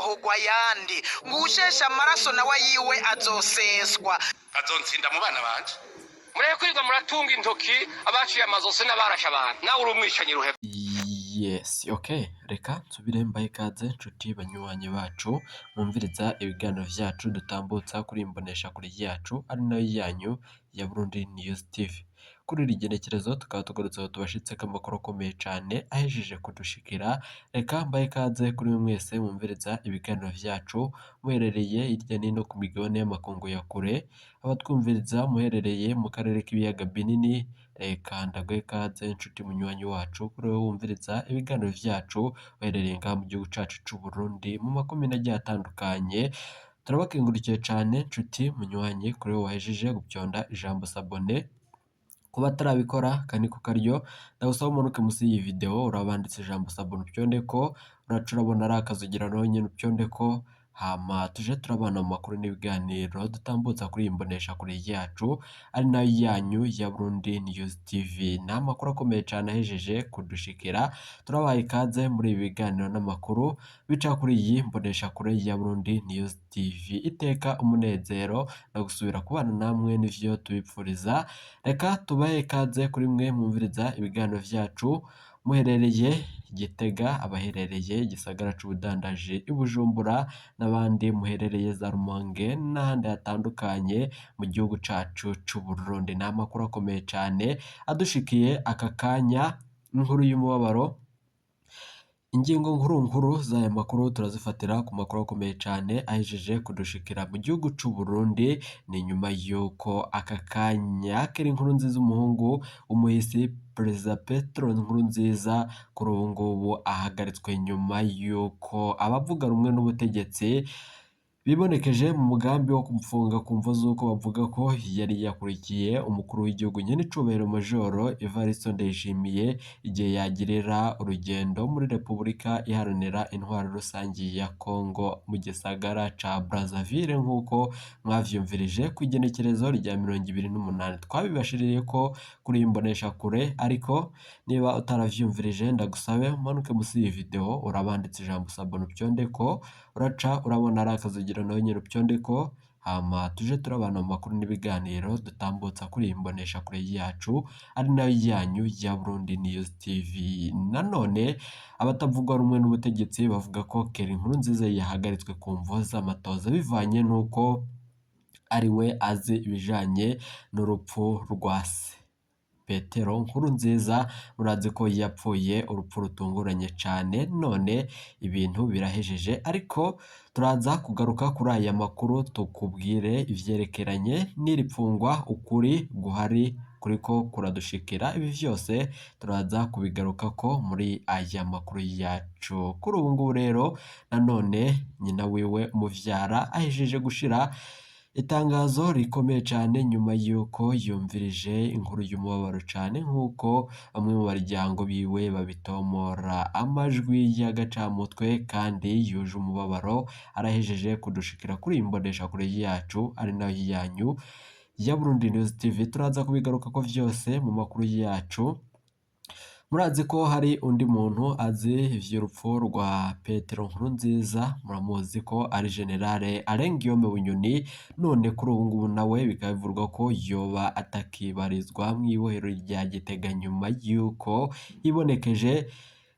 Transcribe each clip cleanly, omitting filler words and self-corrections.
hogwa yandi ngushesha amaraso nawe yiwe azoseswa azonsinda mu bana banje mureke kwirirwa muratunga intoki abaciye amazose n'abarasha abantu nawe uri umwicanyi ruhebye. Yes, okay, reka nsubire mbahe ikaze nshuti banywanyi bacu mwumviriza ibiganiro vyacu dutambutsa kuri imbonesha kuri yacu ari nayo yanyu ya Burundi News TV. Kuri iri genekerezo tukaba tugarutseho tubashitseko amakuru akomeye cane ahejeje kudushikira. Reka mbahe ikaze kuri mwese mwumviriza ibiganiro vyacu muherereye hirya no hino ku migabane y'amakungu ya kure, abatwumviriza muherereye mu karere k'ibiyaga binini. Reka ndaguhe ikaze nshuti munywanyi wacu kuri wowe wumviriza ibiganiro vyacu uherereye ngaha mu gihugu cacu c'u Burundi mu makomine agiye atandukanye. Turabakengurukije cane nshuti munywanyi kuri wowe wahejeje gupyonda ijambo sabone. Kuba atarabikora kaniko karyo ndagusaba umanuke musi y'iyi video urabanditse ijambo sabone upyondeko, uraca urabona ari akazugira naho nyene upyondeko, hama tuje turabana mu makuru n'ibiganiro dutambutsa kuri imbonesha kuri yacu ari nayo yanyu ya Burundi News TV. Ni amakuru akomeye cane ahejeje kudushikira, turabaye ikaze muri ibi biganiro n'amakuru bica kuri iyi mbonesha kure ya Burundi News TV. Iteka umunezero no gusubira kubana namwe n'ivyo tubipfuriza. Reka tubahe ikaze kuri mwe mwumviriza ibiganiro vyacu muherereye Gitega, abaherereye gisagara c'ubudandaji i Bujumbura, n'abandi muherereye za Rumonge n'ahandi hatandukanye mu gihugu cacu c'u Burundi. Ni amakuru akomeye cane adushikiye aka kanya, inkuru y'umubabaro. Ingingo nkuru z'aya makuru turazifatira ku makuru akomeye cane ahejeje kudushikira mu gihugu c'u Burundi. Ni nyuma yuko aka kanya kera inkuru nziza umuhungu umuhisi Perezida Petero Nkurunziza kuri ubu ngubu ahagaritswe nyuma yuko abavuga rumwe n'ubutegetsi bibonekeje mu mugambi wo kumfunga ku mvo z'uko bavuga ko yari yakurikiye umukuru w'igihugu nyen'icubahiro Majoro Evariste Ndayishimiye igihe yagirira urugendo muri Repubulika Iharanira Intwaro Rusangi ya Kongo mu gisagara ca Brazzaville nk'uko mwavyumvirije ku igenekerezo rya 28. Twabibashiririye ko kuri imbonesha kure, ariko niba utaravyumvirije ndagusabe umanuke musi iyi video urabanditse ijambo sabone upyondeko, uraca urabona ari akazugira nawe nyene upyondeko, hama tuje turabana mu makuru n'ibiganiro dutambutsa kuri imbonesha kure yacu ari nayo yanyu ya Burundi News TV. Nanone abatavugwa rumwe n'ubutegetsi bavuga ko kera Nkurunziza yahagaritswe ku mvo z'amatoza bivanye n'uko ari we azi ibijanye n'urupfu rwa se Petero Nkurunziza. Murazi ko yapfuye urupfu rutunguranye cane, none ibintu birahejeje, ariko turaza kugaruka kuri aya makuru tukubwire ivyerekeranye n'iripfungwa ukuri guhari kuriko kuradushikira. Ibi vyose turaza kubigarukako muri aya makuru yacu. Kuri ubu ngubu rero nanone nyina wiwe umuvyara ahejeje gushira itangazo rikomeye cane nyuma yuko yumvirije inkuru y'umubabaro cane nk'uko bamwe mu baryango biwe babitomora. Amajwi y'agacamutwe kandi yuje umubabaro arahejeje kudushikira kuri imbonesha kure yacu ari nayo yanyu ya Burundi News TV. Turaza kubigarukako vyose mu makuru yacu. Murazi ko hari undi muntu azi ivy'urupfu rwa Petero Nkurunziza, muramuzi ko ari Generale Alain Guillaume Bunyoni. None kuri ubu ngubu nawe bikaba bivurwa ko yoba atakibarizwa mw'ibohero rya Gitega nyuma yuko hibonekeje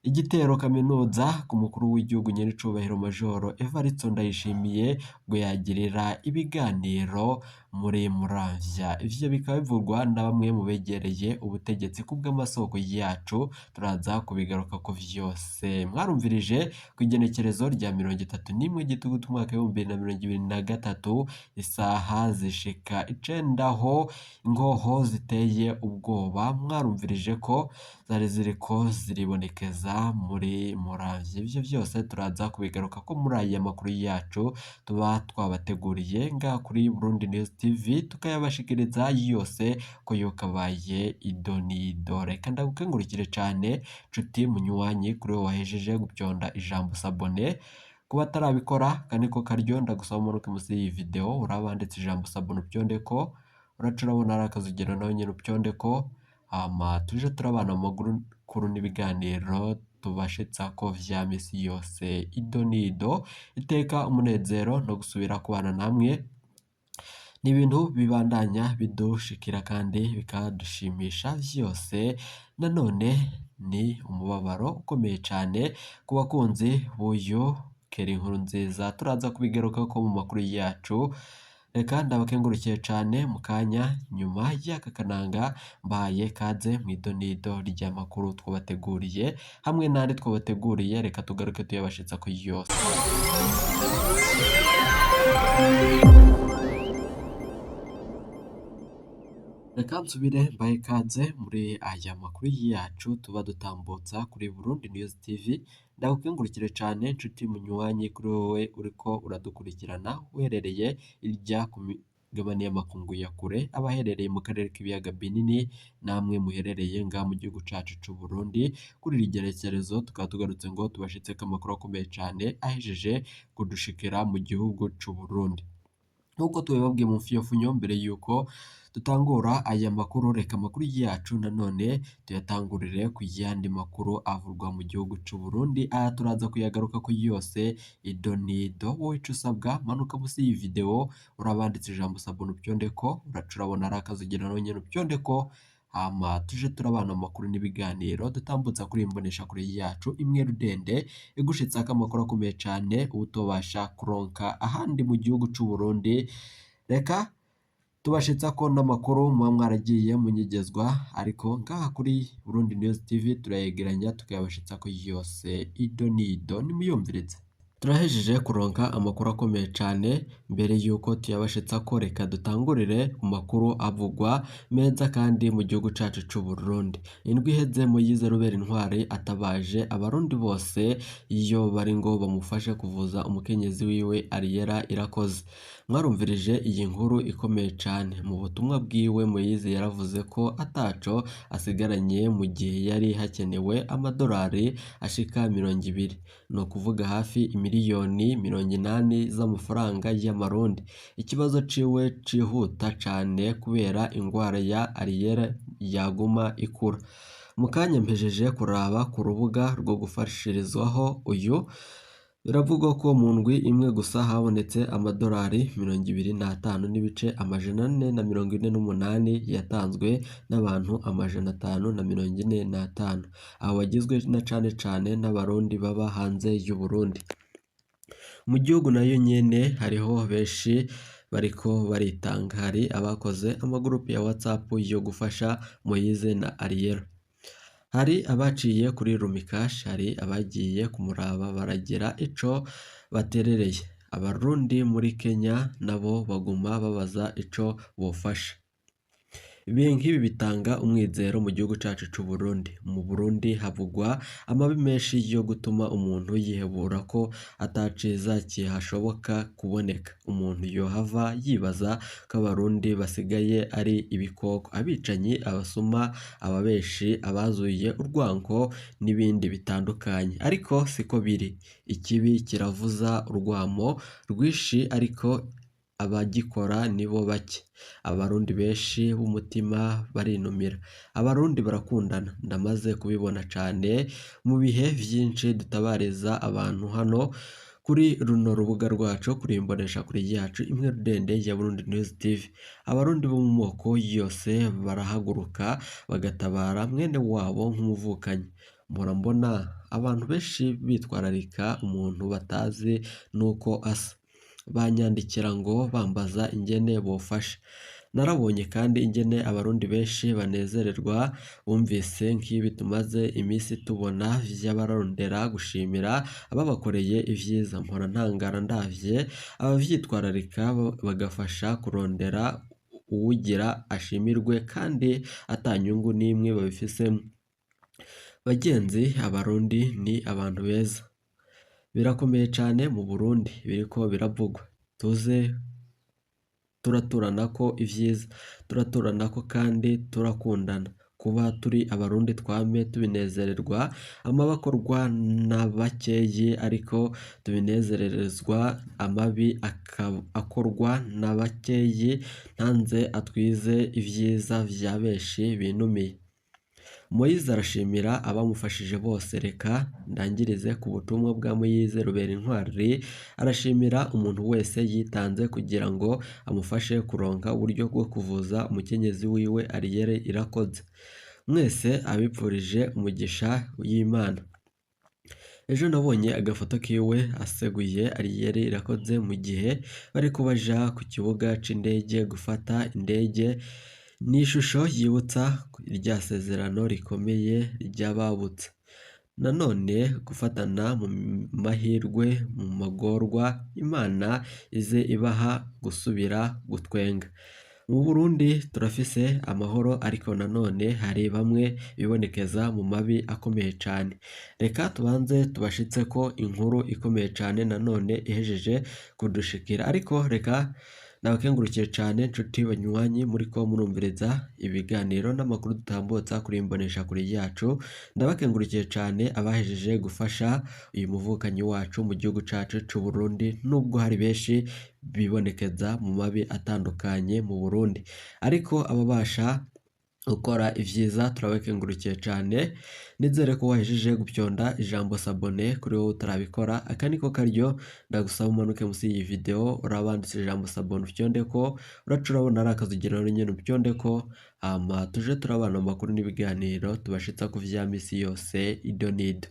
igitero kaminuza ku mukuru w'igihugu nyen'icubahiro Majoro Evariste Ndayishimiye ngo yagirira ibiganiro muri Muramvya. Ivyo bikaba bivurwa na bamwe mu begereye ubutegetsi kubw'amasoko yacu, turaza kubigarukako vyose. Mwarumvirije ku igenekerezo rya 31 Gitugutu umwaka w'2023 isaha zishika 9 aho ingoho ziteye ubwoba mwarumvirije ko zari ziriko ziribonekeza muri Muramvya. Ivyo vyose turaza kubigarukako muri aya makuru yacu tuba twabateguriye ngaha kuri Burundi News TV, tukayabashikiriza yose ko yokabaye idonido. Reka ndagukengurukire cane nshuti munywanyi kuri wowe wahejeje gupyonda ijambo sabone. Kuba atarabikora kaniko karyo ndagusaba umanuke musi y'iyi video urabanditse ijambo sabone upyondeko, uraca urabona ari akazugira nawe nyene upyondeko, hama tuje turabana mu maguru kuru n'ibiganiro tubashitsa ko vya misi yose ido nido iteka umunezero no gusubira kubana namwe ni ibintu bibandanya bidushikira kandi bikadushimisha vyose nanone ni umubabaro ukomeye cyane ku bakunzi b'uyu Keri Nkurunziza turaza kubigaruka ko mu makuru yacu reka ndabakengurukiye cyane mu kanya nyuma y'aka kananga mbaye kaze mu idonido ry'amakuru twabateguriye hamwe n'andi twabateguriye reka tugaruke tuyabashitsa ku yose reka nsubire mbaye ikaze muri aya makuru yacu tuba dutambutsa kuri Burundi News TV ndagukengurukire cyane nshuti munywanyi kuri wowe uriko uradukurikirana uherereye irya ku migabane y'amakungu ya kure abaherereye mu karere k'ibiyaga binini namwe muherereye nga mu gihugu cacu c'u Burundi kuri rigerekerezo tukaba tugarutse ngo tubashitse ko amakuru akomeye cyane ahejeje kudushikira mu gihugu c'u Burundi nkuko tubibabwiye mu mfiyofunyo mbere yuko dutangura aya makuru reka amakuru yacu nanone tuyatangurire ku yandi makuru avurwa mu gihugu c'u Burundi aha turaza kuyagaruka ko yose idonido wowe ico usabwa manuka musi iyi video urabanditse ijambo sabona upyondeko uracurabona ari akazugira nawe nyene upyondeko hama tuje turabana amakuru n'ibiganiro dutambutsa kuri imbonesha kure yacu imwe rudende igushitsa ko amakuru akomeye cyane utobasha kuronka ahandi mu gihugu c'u Burundi reka tubashitsa ko n'amakuru muba mwaragiye munyigezwa ariko ngaha kuri Burundi News TV turayegeranya tukayabashitsa ko yose idonido nimuyumvirize turahejeje kuronka amakuru akomeye cyane mbere yuko tuyabashitsa ko reka dutangurire mu makuru avugwa meza kandi mu gihugu cacu c'u Burundi indwi iheze Moise Rubera Intwari atabaje abarundi bose iyo bari ngo bamufashe kuvuza umukenyezi wiwe Ariella Irakoze mwarumvirije iyi nkuru ikomeye cyane mu butumwa bwiwe Moise yaravuze ko ataco asigaranye mu gihe yari hakenewe amadolari ashika 200 no kuvuga hafi miliyoni 80 z'amafaranga y'amarundi ikibazo ciwe cihuta cyane kubera ingwara ya Ariella yaguma ikura mu kanya mpejeje kuraba ku rubuga rwo gufashirizwaho uyu biravugwa ko mu ndwi imwe gusa habonetse amadolari 25 n'ibice 448 yatanzwe n'abantu 545 aho wagizwe na cane n'abarundi baba hanze y'u Burundi mu gihugu nayo nyene hariho benshi bariko baritanga hari abakoze amagurupe ya WhatsApp yo gufasha Moise na Ariella hari abaciye kuri Rumikash hari abagiye kumuraba baragira ico baterereye abarundi muri Kenya nabo baguma babaza ico bofasha ibi nkibi bitanga umwizero mu gihugu cacu c'u Burundi mu Burundi havugwa amabi menshi yo gutuma umuntu yihebura ko ataciza kihashoboka kuboneka umuntu yohava yibaza ko abarundi basigaye ari ibikoko abicanyi abasuma ababeshi abazuye urwango n'ibindi bitandukanye ariko siko biri ikibi kiravuza urwamo rwishi ariko abagikora nibo bake abarundi benshi b'umutima barinumira abarundi barakundana ndamaze kubibona cyane mu bihe vyinshi dutabariza abantu hano kuri runo rubuga rwacu kuri imbonesha kuri yacu imwe rudende ya Burundi News TV abarundi bo mu moko yose barahaguruka bagatabara mwene wabo nk'umuvukanyi mbona abantu benshi bitwararika umuntu batazi nuko asa banyandikira ngo bambaza ingene bofasha narabonye kandi ingene abarundi benshi banezererwa bumvise nk'ibi tumaze iminsi tubona vy'abarondera gushimira ababakoreye ivyiza mpora ntangara ndavye abavyitwararika bagafasha kurondera uwugira ashimirwe kandi atanyungu n'imwe babifisemo bagenzi abarundi ni abantu beza birakomeye cyane mu Burundi biriko biravugwa tuze turaturana ko ivyiza turaturana ko kandi turakundana kuba turi abarundi twame tubinezererwa amabakorwa n'abakeyi ariko tubinezererezwa amabi akorwa n'abakeyi ntanze atwize ivyiza vya benshi binumiye Moise arashimira abamufashije bose. Reka ndangirize ku butumwa bwa Moise Ruberintwari, arashimira umuntu wese yitanze kugira ngo amufashe kuronka uburyo bwo kuvuza umukenyezi wiwe Ariel Irakoze. Mwese abipfurije umugisha y'Imana. Ejo nabonye agafoto kiwe aseguye Ariel Irakoze mu gihe bari kubaja ku kibuga c'indege gufata indege. Ni ishusho yibutsa rya sezerano rikomeye ry'ababutse. Nanone gufatana mu mahirwe, mu magorwa, Imana ize ibaha gusubira gutwenga. Mu Burundi turafise amahoro, ariko nanone hari bamwe bibonekeza mu mabi akomeye cane. Reka tubanze tubashitse ko inkuru ikomeye cane nanone ihejeje kudushikira, ariko reka nabakengurukiye cane nshuti banywanyi muriko murumviriza ibiganiro n'amakuru dutambutsa kuri imboneshakure yacu. Ndabakengurukiye cane abahejeje gufasha uyu muvukanyi wacu mu gihugu cacu c'u Burundi, nubwo hari benshi bibonekeza mu mabi atandukanye mu Burundi, ariko ababasha gukora ivyiza turabakengurukiye cane. Nizere ko wahejeje gupyonda ijambo sabone kuri wowe utarabikora. Aka niko karyo ndagusaba umanuke musi y'iyi video urabanditse ijambo sabone upyondeko, uraca urabona ari akazugerano nyene upyondeko, hama tuje turabana amakuru n'ibiganiro tubashitsa ku vya misi yose ido nido.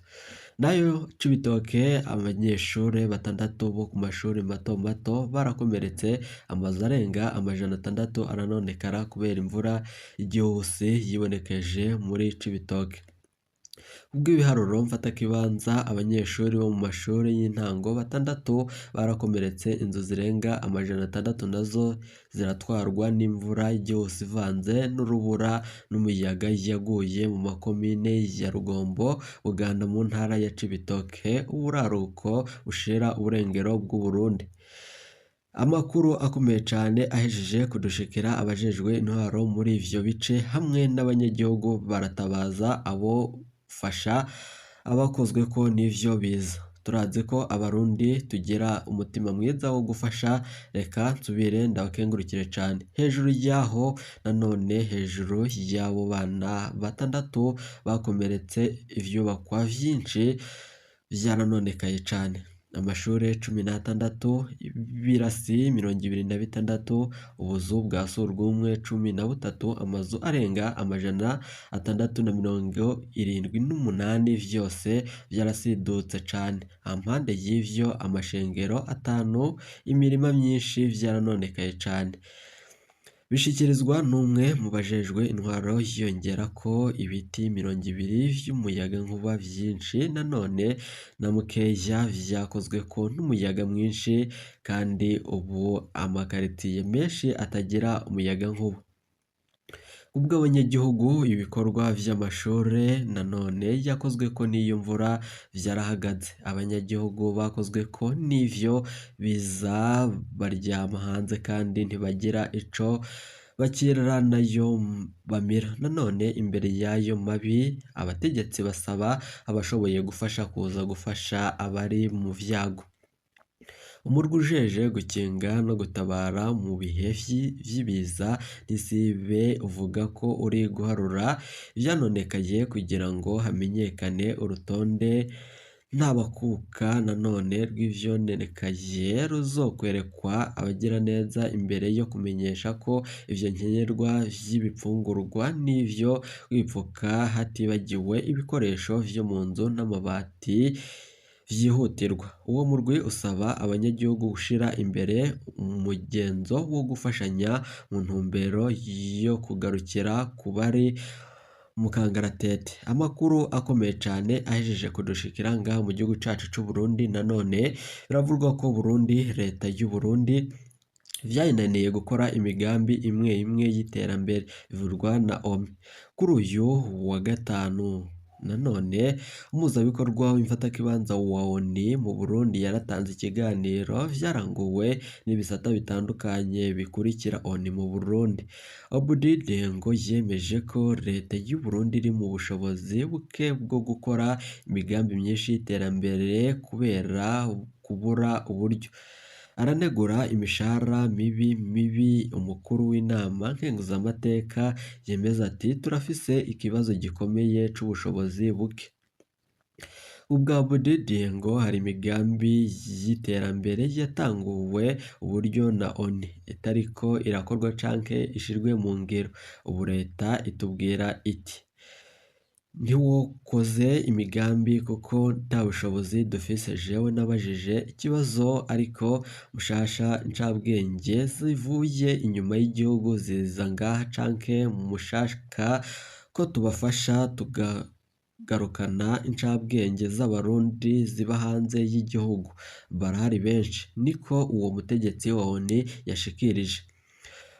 Nayo Cibitoke, abanyeshure 6 bo ku mashuri mato mato barakomeretse, amazu arenga 600 aranonekara kubera imvura igihuse yibonekeje muri Cibitoke. Ubw'ibiharuro mfatakibanza, abanyeshuri bo mu mashuri y'intango 6 barakomeretse, inzu zirenga 600 nazo ziratwarwa n'imvura igihuse ivanze n'urubura n'umuyaga yaguye mu makomine ya Rugombo, Buganda mu ntara ya Cibitoke, uburaruko bushira uburengero bw'u Burundi. Amakuru akomeye cane ahejeje kudushikira, abajejwe intwaro muri ivyo bice hamwe n'abanyagihugu baratabaza abo fasha abakozwe ko n'ivyo biza. Turazi ko abarundi tugira umutima mwiza wo gufasha. Reka nsubire ndabakengurukire cane. Hejuru yaho nanone, hejuru y'abo bana 6 bakomeretse, ivyubakwa vyinshi vyaranonekaye cane. Amashure 16, ibirasi 26, ubuzu bwa surwumwe 13, amazu arenga 678 vyose vyarasidutse cane. Ampande y'ivyo amashengero 5, imirima myinshi vyaranonekaye cane. Bishikirizwa n'umwe mu bajejwe intwaro, yiyongera ko ibiti 20 vy'umuyaga nkuba vyinshi nanone na mukeya vyakozwe ko n'umuyaga mwinshi, kandi ubu amakaritiye menshi atagira umuyaga nkuba. Ubwo abanyagihugu, ibikorwa vy'amashure nanone yakozwe ko n'iyo mvura vyarahagaze. Abanyagihugu bakozwe ko n'ivyo biza baryama hanze kandi ntibagira ico bakira nayo bamira. Nanone imbere yayo mabi, abategetsi basaba abashoboye gufasha kuza gufasha abari mu vyago. Umurwi ujeje gukinga no gutabara mu bihe vy'ibiza n'isibe uvuga ko uri guharura ivyanonekaye kugira ngo hamenyekane urutonde ntabakuka nanone rw'ivyononekaye, ruzokwerekwa abagiraneza imbere yo kumenyesha ko ivyo nkenerwa vy'ibifungurwa n'ivyo kwipfuka, hatibagiwe ibikoresho vyo mu nzu n'amabati vyihutirwa. Uwo murwi usaba abanyagihugu gushira imbere umugenzo wo gufashanya mu ntumbero yo kugarukira ku bari mu kangaratete. Amakuru akomeye cane ahejeje kudushikira ngaha mu gihugu cacu c'u Burundi. Nanone biravugwa ko Burundi, leta y'u Burundi vyayinaniye gukora imigambi imwe y'iterambere, bivurwa na OMI. Kuri uyu wa gatanu nanone, umuhuzabikorwa w'imfatakibanza wa ONU mu Burundi yaratanze ikiganiro vyaranguwe n'ibisata bitandukanye bikurikira ONU mu Burundi. Abudi Dengo yemeje ko leta y'u Burundi iri mu bushobozi buke bwo gukora imigambi myinshi y'iterambere kubera kubura uburyo. aranegura imishahara mibi umukuru w'inama nkenguzamateka yemeza ati turafise ikibazo gikomeye c'ubushobozi buke. Ubwa Budidi ngo hari imigambi y'iterambere yatanguwe uburyo na ONU itariko irakorwa canke ishirwe mu ngiro. Ubu leta itubwira iti ntiwokoze imigambi kuko nta bushobozi dufise. Jewe nabajije ikibazo ariko mushasha ncabwenge zivuye inyuma y'igihugu ziza ngaha canke mushaka ko tubafasha tugarukana incabwenge z'abarundi ziba hanze y'igihugu? Barahari benshi, niko uwo mutegetsi wa ONU yashikirije.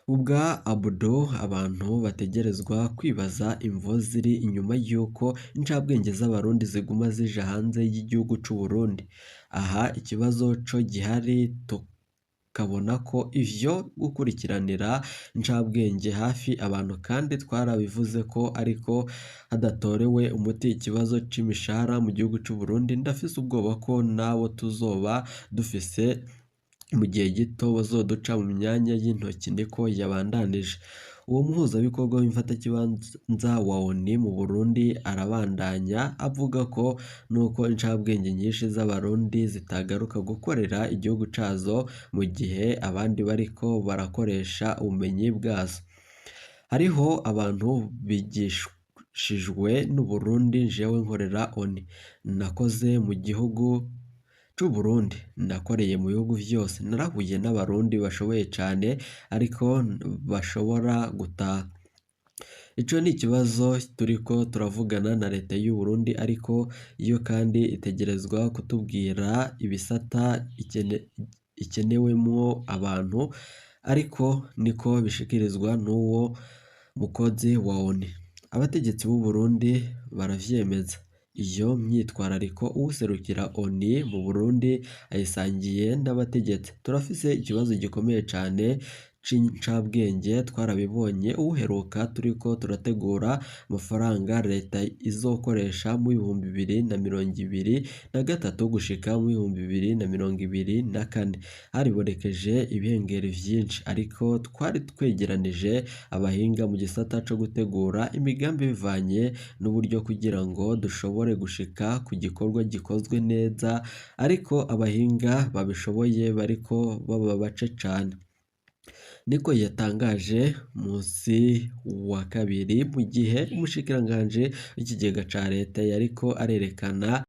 Ubwa Abdou abantu bategerezwa kwibaza imvo ziri inyuma y'uko incabwenge z'abarundi ziguma zija hanze y'igihugu c'u Burundi. Aha ikibazo co gihari tukabona ko ivyo gukurikiranira incabwenge hafi abantu kandi twarabivuze ko ariko hadatorewe umuti ikibazo c'imishahara mu gihugu c'u Burundi, ndafise ubwoba ko nabo tuzoba dufise mu gihe gito bazoduca mu myanya y'intoki, niko yabandanije. Uwo muhuzabikorwa w'imfatakibanza wa ONU mu Burundi arabandanya avuga ko nuko incabwenge nyinshi z'abarundi zitagaruka gukorera igihugu cazo mu gihe abandi bariko barakoresha ubumenyi bwazo. Hariho abantu bigishijwe n'u Burundi. Jewe nkorera ONU, nakoze mu gihugu c'u Burundi, nakoreye mu bihugu vyose, narahuye n'abarundi bashoboye cane ariko bashobora gutaha. Ico ni ikibazo turiko turavugana na leta y'u Burundi, ariko yo kandi itegerezwa kutubwira ibisata ikenewemwo abantu, ariko niko bishikirizwa n'uwo mukozi wa ONU. Abategetsi b'u Burundi baravyemeza. Iyo myitwarariko uwuserukira ONU mu Burundi ayisangiye n'abategetsi. Turafise ikibazo gikomeye cane c'incabwenge, twarabibonye uwuheruka turiko turategura amafaranga leta izokoresha mu 2023 gushika mu 2024. Haribonekeje ibihengeri vyinshi, ariko twari twegeranije abahinga mu gisata co gutegura imigambi bivanye n'uburyo kugira ngo dushobore gushika ku gikorwa gikozwe neza, ariko abahinga babishoboye bariko baba bace cane. Niko yatangaje musi wa kabiri mu gihe umushikiranganji w'ikigega ca leta yariko arerekana